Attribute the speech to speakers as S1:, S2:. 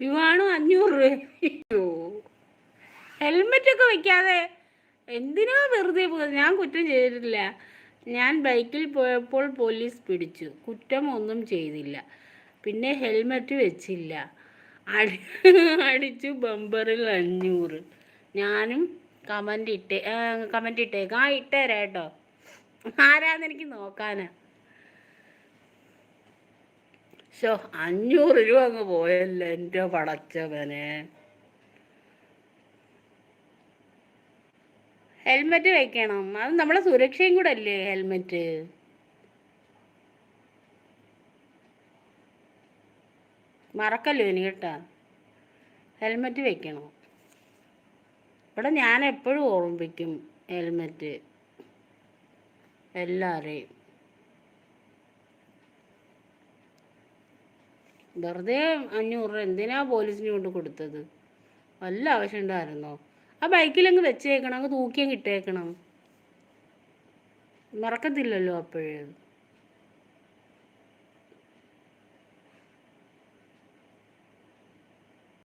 S1: യുവാണോ 500 രൂപ? ഹെൽമെറ്റൊക്കെ വെക്കാതെ എന്തിനാ വെറുതെ പോകുന്നത്? ഞാൻ കുറ്റം ചെയ്തിട്ടില്ല. ഞാൻ ബൈക്കിൽ പോയപ്പോൾ പോലീസ് പിടിച്ചു. കുറ്റമൊന്നും ചെയ്തില്ല. പിന്നെ ഹെൽമെറ്റ് വെച്ചില്ല. അടിച്ചു ബമ്പറിൽ 500. ഞാനും കമൻ്റ് ഇട്ടേക്കാം. ഇട്ടേരാ കേട്ടോ. ആരാന്ന് എനിക്ക് നോക്കാനാ. 500 രൂപ അങ്ങ് പോയല്ലോ എൻ്റെ പടച്ചവനെ. ഹെൽമെറ്റ് വെക്കണം. അത് നമ്മളെ സുരക്ഷയും കൂടെ അല്ലേ ഹെൽമെറ്റ്. മറക്കല്ലോ ഇനി കേട്ടാ. ഹെൽമെറ്റ് വെക്കണം. ഇവിടെ ഞാൻ എപ്പോഴും ഓർമ്മിപ്പിക്കും ഹെൽമെറ്റ് എല്ലാവരെയും. വെറുതെ 500 രൂപ എന്തിനാ പോലീസിന് കൊണ്ട് കൊടുത്തത്? വല്ല ആവശ്യം ഉണ്ടായിരുന്നോ? ആ ബൈക്കിലങ്ങ് വെച്ചേക്കണം, അങ്ങ് തൂക്കിയങ്ങ് ഇട്ടേക്കണം. മറക്കത്തില്ലല്ലോ അപ്പോഴേ.